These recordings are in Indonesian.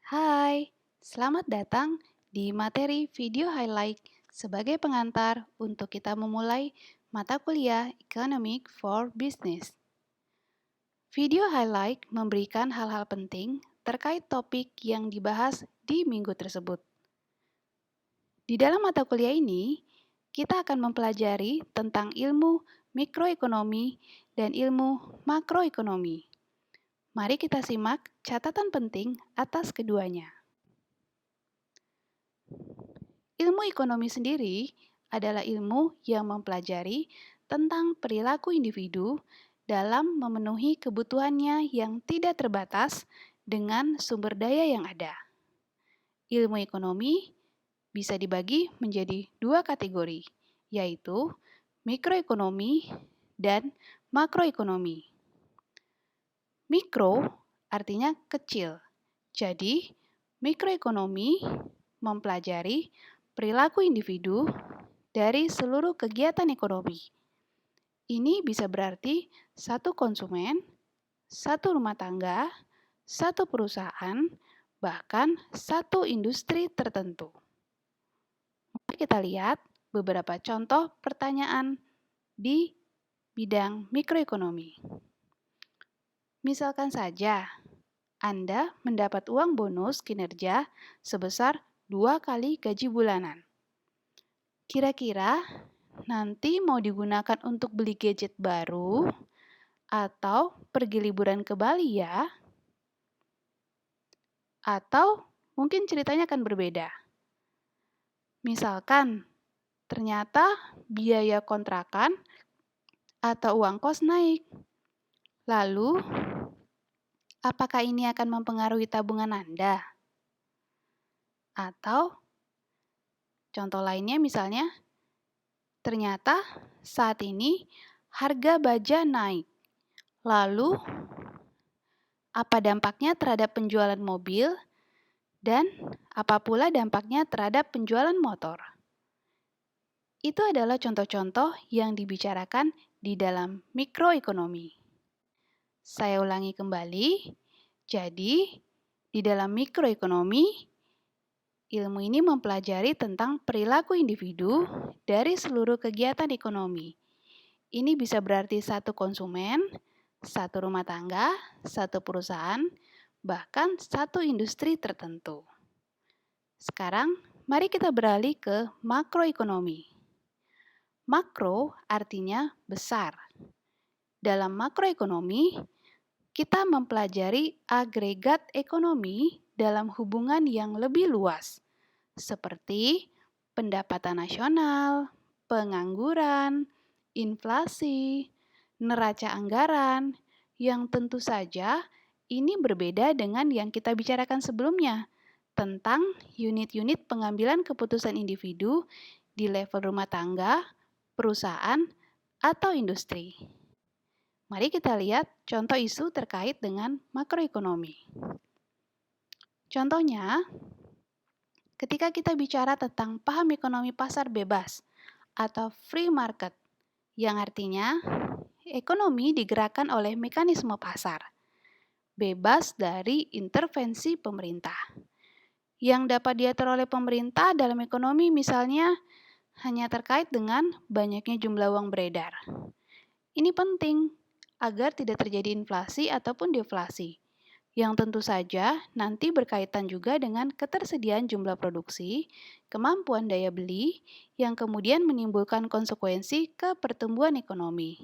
Hai, selamat datang di materi video highlight sebagai pengantar untuk kita memulai mata kuliah Economic for Business. Video highlight memberikan hal-hal penting terkait topik yang dibahas di minggu tersebut. Di dalam mata kuliah ini, kita akan mempelajari tentang ilmu mikroekonomi dan ilmu makroekonomi. Mari kita simak catatan penting atas keduanya. Ilmu ekonomi sendiri adalah ilmu yang mempelajari tentang perilaku individu dalam memenuhi kebutuhannya yang tidak terbatas dengan sumber daya yang ada. Ilmu ekonomi bisa dibagi menjadi dua kategori, yaitu mikroekonomi dan makroekonomi. Mikro artinya kecil, jadi mikroekonomi mempelajari perilaku individu dari seluruh kegiatan ekonomi. Ini bisa berarti satu konsumen, satu rumah tangga, satu perusahaan, bahkan satu industri tertentu. Mari kita lihat beberapa contoh pertanyaan di bidang mikroekonomi. Misalkan saja, Anda mendapat uang bonus kinerja sebesar 2 kali gaji bulanan. Kira-kira nanti mau digunakan untuk beli gadget baru atau pergi liburan ke Bali ya? Atau mungkin ceritanya akan berbeda. Misalkan, ternyata biaya kontrakan atau uang kos naik. Lalu, apakah ini akan mempengaruhi tabungan Anda? Atau contoh lainnya misalnya, ternyata saat ini harga baja naik. Lalu, apa dampaknya terhadap penjualan mobil dan apa pula dampaknya terhadap penjualan motor? Itu adalah contoh-contoh yang dibicarakan di dalam mikroekonomi. Saya ulangi kembali. Jadi, di dalam mikroekonomi, ilmu ini mempelajari tentang perilaku individu dari seluruh kegiatan ekonomi. Ini bisa berarti satu konsumen, satu rumah tangga, satu perusahaan, bahkan satu industri tertentu. Sekarang, mari kita beralih ke makroekonomi. Makro artinya besar. Dalam makroekonomi, kita mempelajari agregat ekonomi dalam hubungan yang lebih luas, seperti pendapatan nasional, pengangguran, inflasi, neraca anggaran, yang tentu saja ini berbeda dengan yang kita bicarakan sebelumnya tentang unit-unit pengambilan keputusan individu di level rumah tangga, perusahaan, atau industri. Mari kita lihat contoh isu terkait dengan makroekonomi. Contohnya, ketika kita bicara tentang paham ekonomi pasar bebas atau free market, yang artinya ekonomi digerakkan oleh mekanisme pasar, bebas dari intervensi pemerintah. Yang dapat diatur oleh pemerintah dalam ekonomi misalnya hanya terkait dengan banyaknya jumlah uang beredar. Ini penting agar tidak terjadi inflasi ataupun deflasi, yang tentu saja nanti berkaitan juga dengan ketersediaan jumlah produksi, kemampuan daya beli, yang kemudian menimbulkan konsekuensi ke pertumbuhan ekonomi.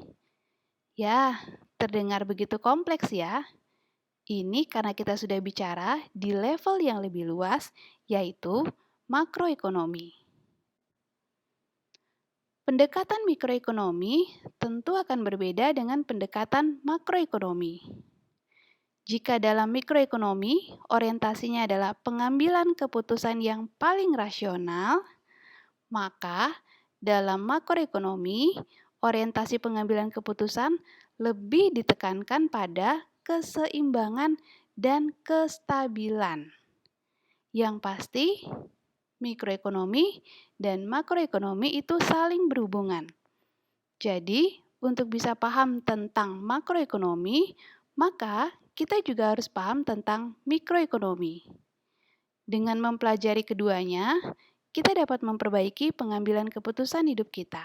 Ya, terdengar begitu kompleks ya. Ini karena kita sudah bicara di level yang lebih luas, yaitu makroekonomi. Pendekatan mikroekonomi tentu akan berbeda dengan pendekatan makroekonomi. Jika dalam mikroekonomi, orientasinya adalah pengambilan keputusan yang paling rasional, maka dalam makroekonomi, orientasi pengambilan keputusan lebih ditekankan pada keseimbangan dan kestabilan. Yang pasti, mikroekonomi dan makroekonomi itu saling berhubungan. Jadi, untuk bisa paham tentang makroekonomi, maka kita juga harus paham tentang mikroekonomi. Dengan mempelajari keduanya, kita dapat memperbaiki pengambilan keputusan hidup kita.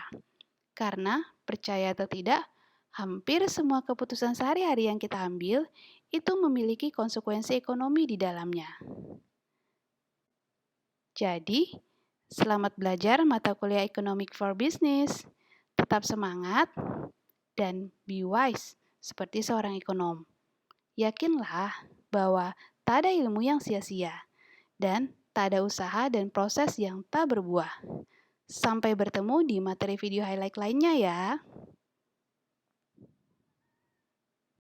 Karena, percaya atau tidak, hampir semua keputusan sehari-hari yang kita ambil itu memiliki konsekuensi ekonomi di dalamnya. Jadi, selamat belajar mata kuliah Economic for Business. Tetap semangat dan be wise seperti seorang ekonom. Yakinlah bahwa tak ada ilmu yang sia-sia dan tak ada usaha dan proses yang tak berbuah. Sampai bertemu di materi video highlight lainnya ya.